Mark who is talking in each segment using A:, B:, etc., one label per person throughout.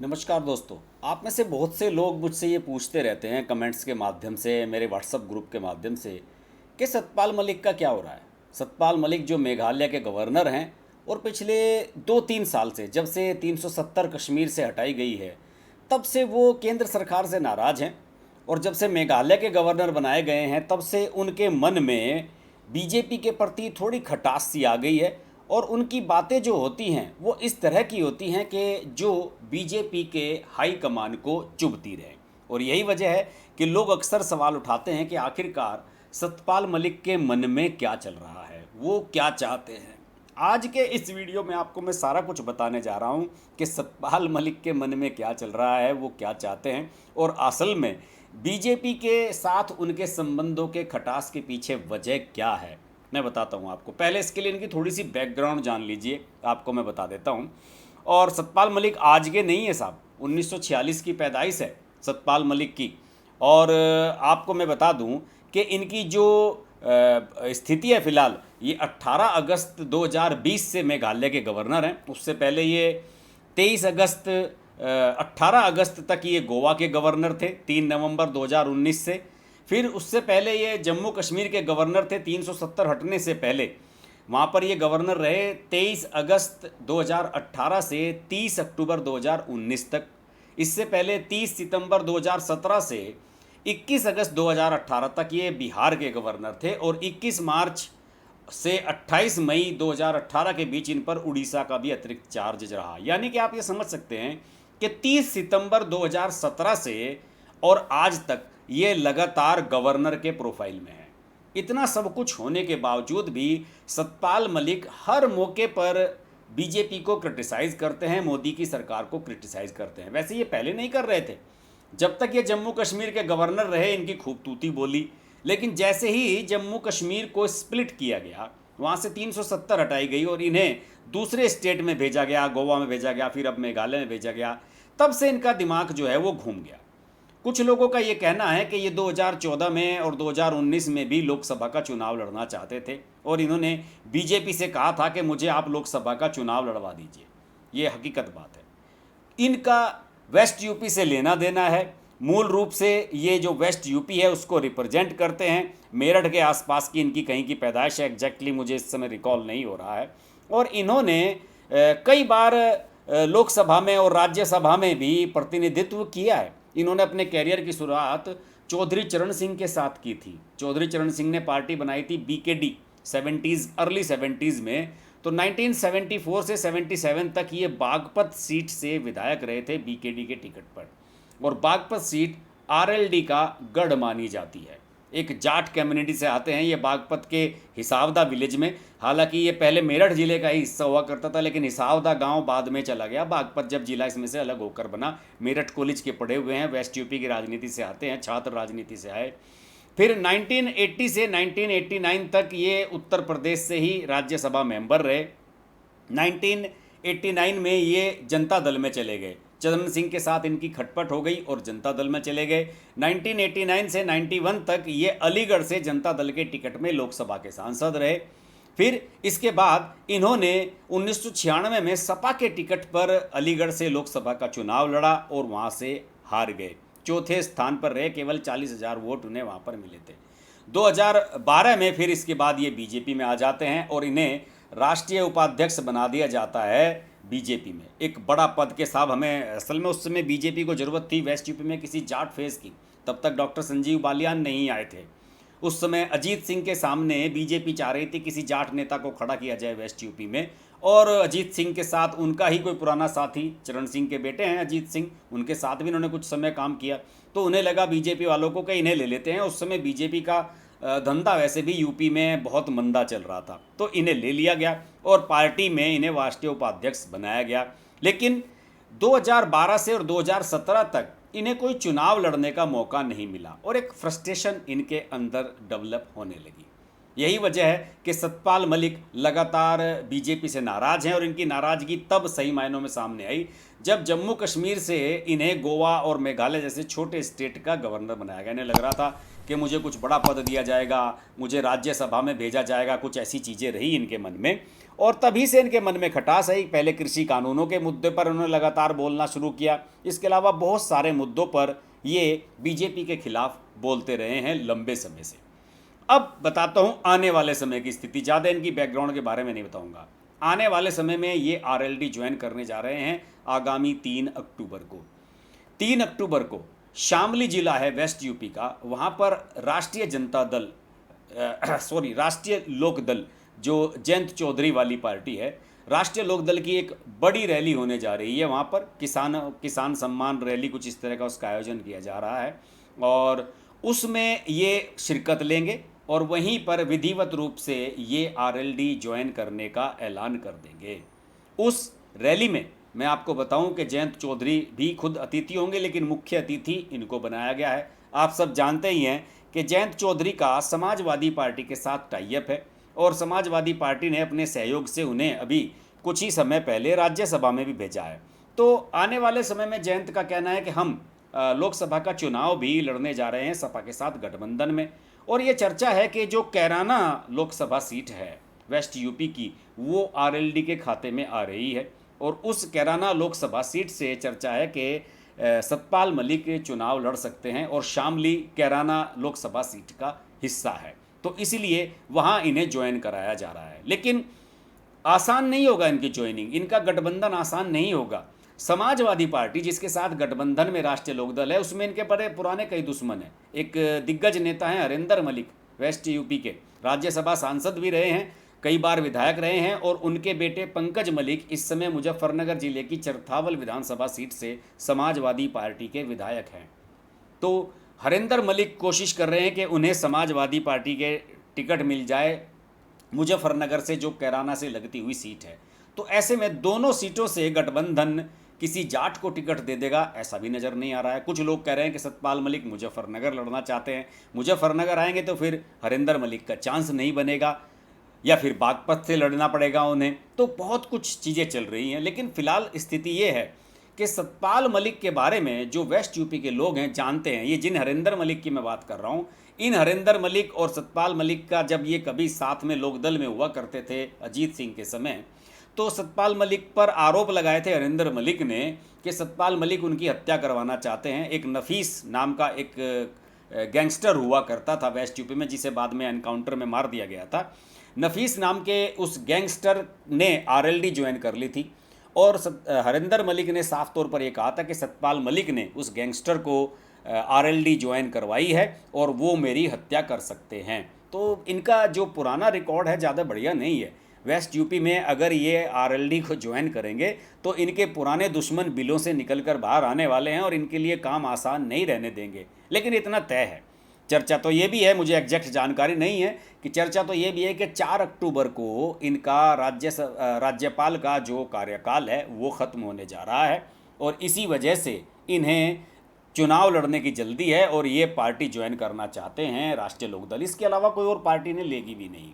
A: नमस्कार दोस्तों। आप में से बहुत से लोग मुझसे ये पूछते रहते हैं कमेंट्स के माध्यम से, मेरे व्हाट्सएप ग्रुप के माध्यम से कि सतपाल मलिक का क्या हो रहा है। सतपाल मलिक जो मेघालय के गवर्नर हैं और पिछले 2-3 साल से, जब से 370 कश्मीर से हटाई गई है, तब से वो केंद्र सरकार से नाराज़ हैं। और जब से मेघालय के गवर्नर बनाए गए हैं तब से उनके मन में बीजेपी के प्रति थोड़ी खटास सी आ गई है। और उनकी बातें जो होती हैं वो इस तरह की होती हैं कि जो बीजेपी के हाई कमान को चुभती रहे। और यही वजह है कि लोग अक्सर सवाल उठाते हैं कि आखिरकार सतपाल मलिक के मन में क्या चल रहा है, वो क्या चाहते हैं। आज के इस वीडियो में आपको मैं सारा कुछ बताने जा रहा हूँ कि सतपाल मलिक के मन में क्या चल रहा है, वो क्या चाहते हैं और असल में बीजेपी के साथ उनके संबंधों के खटास के पीछे वजह क्या है, मैं बताता हूँ आपको। पहले इसके लिए इनकी थोड़ी सी बैकग्राउंड जान लीजिए, आपको मैं बता देता हूँ। और सतपाल मलिक आज के नहीं है साहब, 1946 की पैदाइश है सतपाल मलिक की। और आपको मैं बता दूँ कि इनकी जो स्थिति है फ़िलहाल, ये 18 अगस्त 2020 से मेघालय के गवर्नर हैं। उससे पहले ये 18 अगस्त तक ये गोवा के गवर्नर थे 3 नवंबर 2019 से। फिर उससे पहले ये जम्मू कश्मीर के गवर्नर थे 370 हटने से पहले। वहाँ पर ये गवर्नर रहे 23 अगस्त 2018 से 30 अक्टूबर 2019 तक। इससे पहले 30 सितंबर 2017 से 21 अगस्त 2018 तक ये बिहार के गवर्नर थे। और 21 मार्च से 28 मई 2018 के बीच इन पर उड़ीसा का भी अतिरिक्त चार्ज रहा। यानी कि आप ये समझ सकते हैं कि 30 सितंबर 2017 से और आज तक ये लगातार गवर्नर के प्रोफाइल में है। इतना सब कुछ होने के बावजूद भी सतपाल मलिक हर मौके पर बीजेपी को क्रिटिसाइज़ करते हैं, मोदी की सरकार को क्रिटिसाइज़ करते हैं। वैसे ये पहले नहीं कर रहे थे, जब तक ये जम्मू कश्मीर के गवर्नर रहे इनकी खूब तूती बोली। लेकिन जैसे ही जम्मू कश्मीर को स्प्लिट किया गया, वहाँ से 370 हटाई गई और इन्हें दूसरे स्टेट में भेजा गया, गोवा में भेजा गया, फिर अब मेघालय में भेजा गया, तब से इनका दिमाग जो है वो घूम गया। कुछ लोगों का ये कहना है कि ये 2014 में और 2019 में भी लोकसभा का चुनाव लड़ना चाहते थे और इन्होंने बीजेपी से कहा था कि मुझे आप लोकसभा का चुनाव लड़वा दीजिए। ये हकीकत बात है। इनका वेस्ट यूपी से लेना देना है। मूल रूप से ये जो वेस्ट यूपी है उसको रिप्रेजेंट करते हैं। मेरठ के आसपास की इनकी कहीं की पैदाइश है, एग्जैक्टली मुझे इस समय रिकॉल नहीं हो रहा है। और इन्होंने कई बार लोकसभा में और राज्यसभा में भी प्रतिनिधित्व किया है। इन्होंने अपने कैरियर की शुरुआत चौधरी चरण सिंह के साथ की थी। चौधरी चरण सिंह ने पार्टी बनाई थी बीकेडी 70s, अर्ली 70s में। तो 1974 से 77 तक ये बागपत सीट से विधायक रहे थे बीकेडी के टिकट पर। और बागपत सीट आरएलडी का गढ़ मानी जाती है। एक जाट कम्युनिटी से आते हैं ये बागपत के हिसावदा विलेज में। हालांकि ये पहले मेरठ जिले का ही हिस्सा हुआ करता था, लेकिन हिसावदा गांव बाद में चला गया। बागपत जब जिला इसमें से अलग होकर बना। मेरठ कॉलेज के पढ़े हुए हैं, वेस्ट यूपी की राजनीति से आते हैं, छात्र राजनीति से आए। फिर 1980 से 1989 तक ये उत्तर प्रदेश से ही राज्यसभा मेंबर रहे। 1989 में ये जनता दल में चले गए। चरण सिंह के साथ इनकी खटपट हो गई और जनता दल में चले गए। 1989 से 91 तक ये अलीगढ़ से जनता दल के टिकट में लोकसभा के सांसद रहे। फिर इसके बाद इन्होंने 1996 में सपा के टिकट पर अलीगढ़ से लोकसभा का चुनाव लड़ा और वहाँ से हार गए। चौथे स्थान पर रहे, केवल 40,000 वोट उन्हें वहाँ पर मिले थे। 2012 में फिर इसके बाद ये बीजेपी में आ जाते हैं और इन्हें राष्ट्रीय उपाध्यक्ष बना दिया जाता है बीजेपी में। एक बड़ा पद के साहब, हमें असल में उस समय बीजेपी को ज़रूरत थी वेस्ट यूपी में किसी जाट फेस की। तब तक डॉक्टर संजीव बालियान नहीं आए थे। उस समय अजीत सिंह के सामने बीजेपी चाह रही थी किसी जाट नेता को खड़ा किया जाए वेस्ट यूपी में। और अजीत सिंह के साथ उनका ही कोई पुराना साथी, चरण सिंह के बेटे हैं अजीत सिंह, उनके साथ भी इन्होंने कुछ समय काम किया। तो उन्हें लगा बीजेपी वालों को कि इन्हें ले लेते हैं। उस समय बीजेपी का धंधा वैसे भी यूपी में बहुत मंदा चल रहा था, तो इन्हें ले लिया गया और पार्टी में इन्हें राष्ट्रीय उपाध्यक्ष बनाया गया। लेकिन 2012 से और 2017 तक इन्हें कोई चुनाव लड़ने का मौका नहीं मिला और एक फ्रस्ट्रेशन इनके अंदर डेवलप होने लगी। यही वजह है कि सतपाल मलिक लगातार बीजेपी से नाराज़ हैं। और इनकी नाराज़गी तब सही मायनों में सामने आई जब जम्मू कश्मीर से इन्हें गोवा और मेघालय जैसे छोटे स्टेट का गवर्नर बनाया गया। इन्हें लग रहा था कि मुझे कुछ बड़ा पद दिया जाएगा, मुझे राज्यसभा में भेजा जाएगा, कुछ ऐसी चीज़ें रही इनके मन में। और तभी से इनके मन में खटास आई। पहले कृषि कानूनों के मुद्दे पर उन्होंने लगातार बोलना शुरू किया। इसके अलावा बहुत सारे मुद्दों पर ये बीजेपी के खिलाफ बोलते रहे हैं लंबे समय से। अब बताता हूँ आने वाले समय की स्थिति। ज़्यादा इनकी बैकग्राउंड के बारे में नहीं बताऊँगा। आने वाले समय में ये आरएलडी ज्वाइन करने जा रहे हैं आगामी 3 अक्टूबर को। 3 अक्टूबर को शामली जिला है वेस्ट यूपी का, वहाँ पर राष्ट्रीय जनता दल राष्ट्रीय लोक दल जो जयंत चौधरी वाली पार्टी है, राष्ट्रीय लोक दल की एक बड़ी रैली होने जा रही है। वहाँ पर किसान सम्मान रैली कुछ इस तरह का उसका आयोजन किया जा रहा है और उसमें ये शिरकत लेंगे और वहीं पर विधिवत रूप से ये आरएलडी ज्वाइन करने का ऐलान कर देंगे। उस रैली में मैं आपको बताऊं कि जयंत चौधरी भी खुद अतिथि होंगे, लेकिन मुख्य अतिथि इनको बनाया गया है। आप सब जानते ही हैं कि जयंत चौधरी का समाजवादी पार्टी के साथ टाई अप है और समाजवादी पार्टी ने अपने सहयोग से उन्हें अभी कुछ ही समय पहले राज्यसभा में भी भेजा है। तो आने वाले समय में जयंत का कहना है कि हम लोकसभा का चुनाव भी लड़ने जा रहे हैं सपा के साथ गठबंधन में। और ये चर्चा है कि जो कैराना लोकसभा सीट है वेस्ट यूपी की, वो आरएलडी के खाते में आ रही है और उस कैराना लोकसभा सीट से चर्चा है कि सतपाल मलिक चुनाव लड़ सकते हैं और शामली कैराना लोकसभा सीट का हिस्सा है, तो इसीलिए वहाँ इन्हें ज्वाइन कराया जा रहा है। लेकिन आसान नहीं होगा इनकी ज्वाइनिंग, इनका गठबंधन आसान नहीं होगा। समाजवादी पार्टी जिसके साथ गठबंधन में राष्ट्रीय लोकदल है, उसमें इनके बड़े पुराने कई दुश्मन हैं। एक दिग्गज नेता हैं हरिंदर मलिक, वेस्ट यूपी के राज्यसभा सांसद भी रहे हैं, कई बार विधायक रहे हैं और उनके बेटे पंकज मलिक इस समय मुजफ्फरनगर जिले की चरथावल विधानसभा सीट से समाजवादी पार्टी के विधायक हैं। तो हरिंदर मलिक कोशिश कर रहे हैं कि उन्हें समाजवादी पार्टी के टिकट मिल जाए मुजफ्फरनगर से, जो कैराना से लगती हुई सीट है। तो ऐसे में दोनों सीटों से गठबंधन किसी जाट को टिकट दे देगा, ऐसा भी नज़र नहीं आ रहा है। कुछ लोग कह रहे हैं कि सतपाल मलिक मुजफ्फरनगर लड़ना चाहते हैं, मुजफ्फरनगर आएंगे तो फिर हरिंदर मलिक का चांस नहीं बनेगा या फिर बागपत से लड़ना पड़ेगा उन्हें। तो बहुत कुछ चीज़ें चल रही हैं, लेकिन फिलहाल स्थिति ये है कि सतपाल मलिक के बारे में जो वेस्ट यूपी के लोग हैं जानते हैं। ये जिन हरिंदर मलिक की मैं बात कर रहा हूँ, इन हरिंदर मलिक और सतपाल मलिक का जब ये कभी साथ में लोकदल में हुआ करते थे अजीत सिंह के समय, तो सतपाल मलिक पर आरोप लगाए थे हरिंदर मलिक ने कि सतपाल मलिक उनकी हत्या करवाना चाहते हैं। एक नफीस नाम का एक गैंगस्टर हुआ करता था वेस्ट यूपी में, जिसे बाद में एनकाउंटर में मार दिया गया था। नफीस नाम के उस गैंगस्टर ने आरएलडी ज्वाइन कर ली थी और हरिंदर मलिक ने साफ तौर पर यह कहा था कि सतपाल मलिक ने उस गैंगस्टर को आरएलडी ज्वाइन करवाई है और वो मेरी हत्या कर सकते हैं। तो इनका जो पुराना रिकॉर्ड है ज़्यादा बढ़िया नहीं है। वेस्ट यूपी में अगर ये आरएलडी को ज्वाइन करेंगे तो इनके पुराने दुश्मन बिलों से निकलकर बाहर आने वाले हैं और इनके लिए काम आसान नहीं रहने देंगे। लेकिन इतना तय है, चर्चा तो ये भी है, मुझे एग्जैक्ट जानकारी नहीं है कि चर्चा तो ये भी है कि 4 अक्टूबर को इनका राज्यपाल का जो कार्यकाल है वो ख़त्म होने जा रहा है और इसी वजह से इन्हें चुनाव लड़ने की जल्दी है और ये पार्टी ज्वाइन करना चाहते हैं राष्ट्रीय लोकदल। इसके अलावा कोई और पार्टी ने लेगी भी नहीं।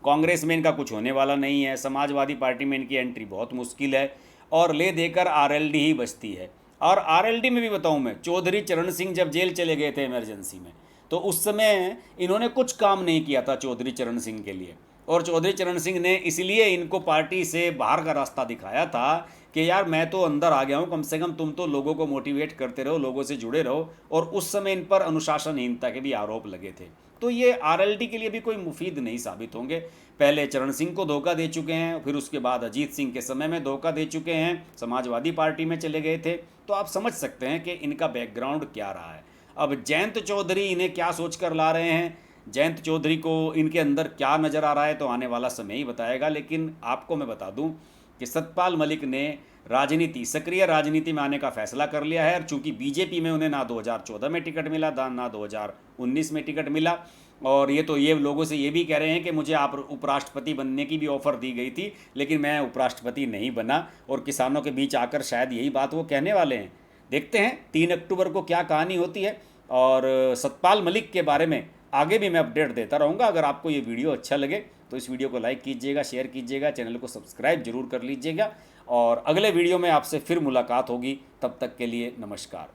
A: कांग्रेस में इनका कुछ होने वाला नहीं है, समाजवादी पार्टी में इनकी एंट्री बहुत मुश्किल है और ले देकर आरएलडी ही बचती है। और आरएलडी में भी बताऊं मैं, चौधरी चरण सिंह जब जेल चले गए थे इमरजेंसी में, तो उस समय इन्होंने कुछ काम नहीं किया था चौधरी चरण सिंह के लिए, और चौधरी चरण सिंह ने इसलिए इनको पार्टी से बाहर का रास्ता दिखाया था कि यार मैं तो अंदर आ गया हूँ, कम से कम तुम तो लोगों को मोटिवेट करते रहो, लोगों से जुड़े रहो। और उस समय इन पर अनुशासनहीनता के भी आरोप लगे थे। तो ये आरएलडी के लिए भी कोई मुफीद नहीं साबित होंगे। पहले चरण सिंह को धोखा दे चुके हैं, फिर उसके बाद अजीत सिंह के समय में धोखा दे चुके हैं, समाजवादी पार्टी में चले गए थे। तो आप समझ सकते हैं कि इनका बैकग्राउंड क्या रहा है। अब जयंत चौधरी इन्हें क्या सोच कर ला रहे हैं, जयंत चौधरी को इनके अंदर क्या नज़र आ रहा है, तो आने वाला समय ही बताएगा। लेकिन आपको मैं बता दूं कि सतपाल मलिक ने सक्रिय राजनीति में आने का फैसला कर लिया है। और चूंकि बीजेपी में उन्हें ना 2014 में टिकट मिला, ना 2019 में टिकट मिला, और ये लोगों से ये भी कह रहे हैं कि मुझे आप उपराष्ट्रपति बनने की भी ऑफ़र दी गई थी, लेकिन मैं उपराष्ट्रपति नहीं बना। और किसानों के बीच आकर शायद यही बात वो कहने वाले हैं। देखते हैं 3 अक्टूबर को क्या कहानी होती है। और सतपाल मलिक के बारे में आगे भी मैं अपडेट देता रहूँगा। अगर आपको ये वीडियो अच्छा लगे तो इस वीडियो को लाइक कीजिएगा, शेयर कीजिएगा, चैनल को सब्सक्राइब जरूर कर लीजिएगा। और अगले वीडियो में आपसे फिर मुलाकात होगी, तब तक के लिए नमस्कार।